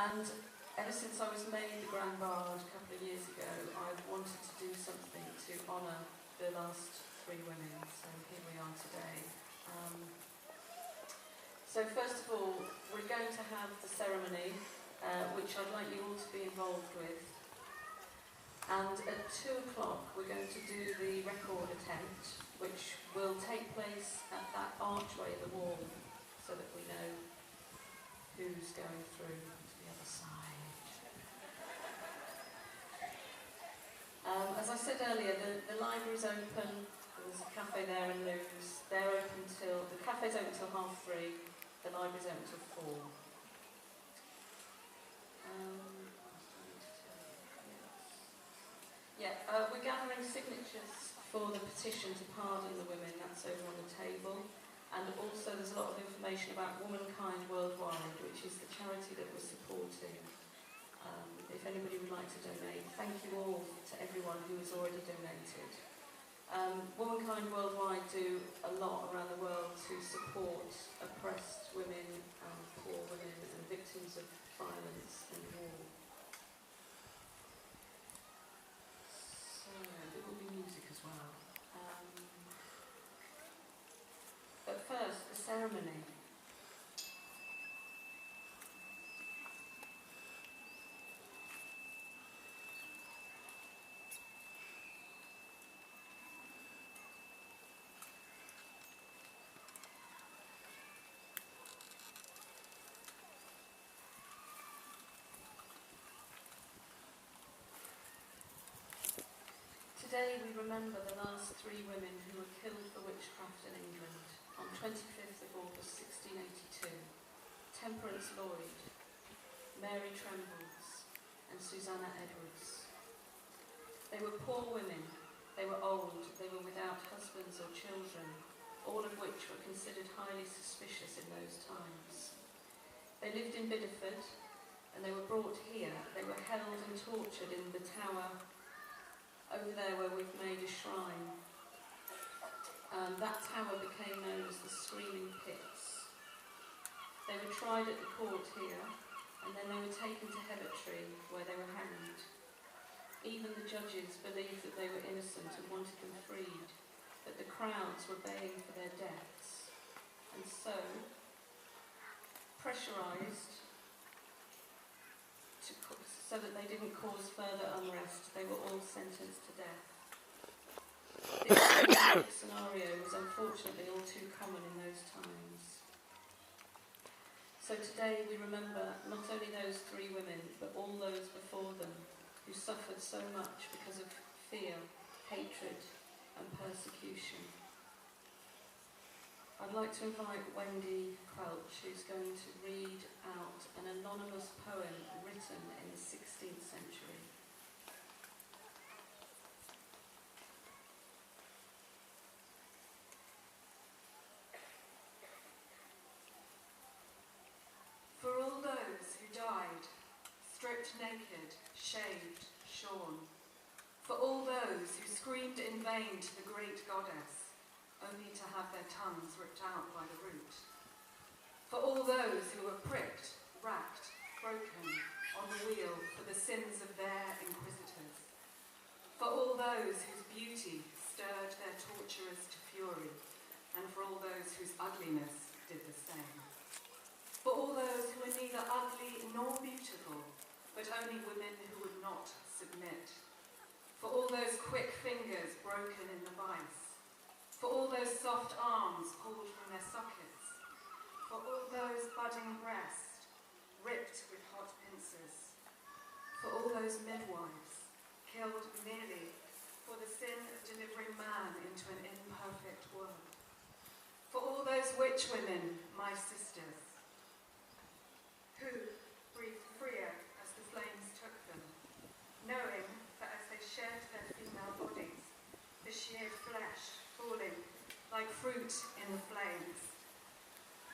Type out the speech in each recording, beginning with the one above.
And ever since I was made the Grand Bard a couple of years ago, I've wanted to do something to honour the last 3 women, so here we are today. So first of all, we're going to have the ceremony, which I'd like you all to be involved with. And at 2 o'clock we're going to do the record attempt, which will take place at that archway of the wall, so that we know who's going through to the other side. As I said earlier, the library's open. There's a cafe there in Lewes. They're open till, the cafe's open till 3:30. The library's open till 4. We're gathering signatures for the petition to pardon the women. That's over on the table. And also there's a lot of information about Womankind Worldwide, which is the charity that we're supporting. If anybody would like to donate, thank you all to everyone who has already donated. Womankind Worldwide do a lot around the world to support oppressed women and poor women and victims of violence and war. So there will be music as well. But first, the ceremony. Today we remember the last 3 women who were killed for witchcraft in England on 25th of August 1682. Temperance Lloyd, Mary Trembles and Susanna Edwards. They were poor women, they were old, they were without husbands or children, all of which were considered highly suspicious in those times. They lived in Bideford and they were brought here. They were held and tortured in the tower over there where we've made a shrine. That tower became known as the Screaming Pits. They were tried at the court here, and then they were taken to Heavitree, where they were hanged. Even the judges believed that they were innocent and wanted them freed, but the crowds were baying for their deaths. And so, pressurised so that they didn't cause further unrest, they were all sentenced to death. This scenario was unfortunately all too common in those times. So today we remember not only those 3 women, but all those before them who suffered so much because of fear, hatred and persecution. I'd like to invite Wendy Quelch, who's going to read out an anonymous poem written in the 16th century. For all those who died, stripped naked, shaved, shorn. For all those who screamed in vain to the great goddess, only to have their tongues ripped out by the root. For all those who were pricked, racked, broken on the wheel for the sins of their inquisitors. For all those whose beauty stirred their torturers to fury, and for all those whose ugliness did the same. For all those who were neither ugly nor beautiful, but only women who would not submit. For all those quick fingers broken in the vice. For all those soft arms pulled from their sockets. For all those budding breasts ripped with hot pincers. For all those midwives killed merely for the sin of delivering man into an imperfect world. For all those witch women, my sisters, who breathed freer as the flames took them, knowing that as they shed their female bodies, the sheared flesh falling like fruit in the flames,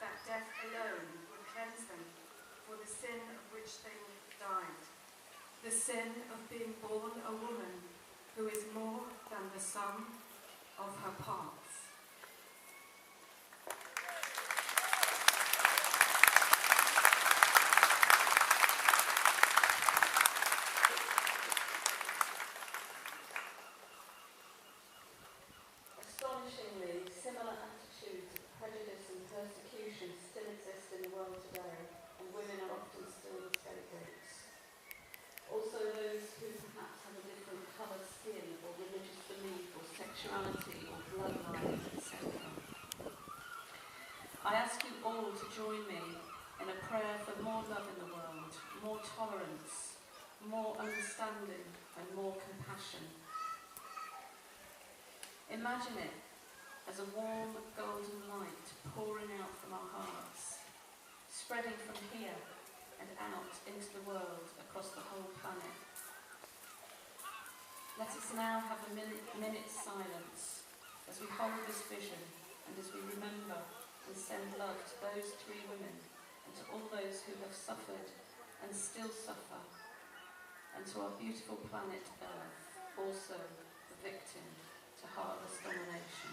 that death alone would cleanse them for the sin of which they died, the sin of being born a woman who is more than the sum of her parts. sexuality or bloodline, etc. I ask you all to join me in a prayer for more love in the world, more tolerance, more understanding and more compassion. Imagine it as a warm golden light pouring out from our hearts, spreading from here and out into the world across the whole planet. Let us now have a minute's silence as we hold this vision and as we remember and send love to those three women and to all those who have suffered and still suffer, and to our beautiful planet Earth, also the victim to heartless domination.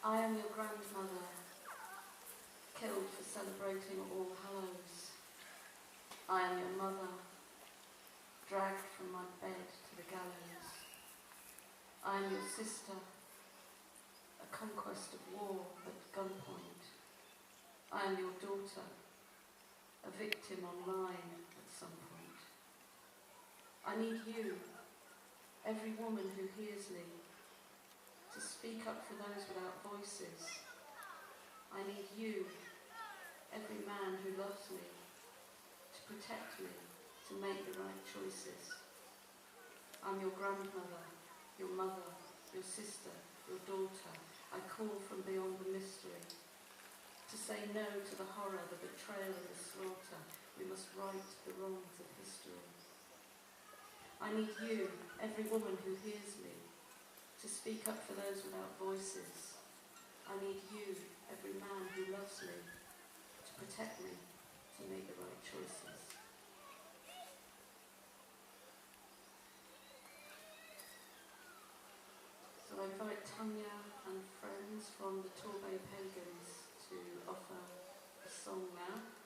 I am your grandmother, killed for celebrating All Hallows. I am your mother, dragged from my bed to the gallows. I am your sister, a conquest of war at gunpoint. I am your daughter, a victim online at some point. I need you, every woman who hears me, to speak up for those without voices. I need you, every man who loves me, to protect me, to make the right choices. I'm your grandmother, your mother, your sister, your daughter. I call from beyond the mystery. To say no to the horror, the betrayal and the slaughter. We must right the wrongs of history. I need you, every woman who hears me, to speak up for those without voices. I need you, every man who loves me, to protect me, to make the right choices. So I invite Tanya and friends from the Torbay Pagans to offer a song now.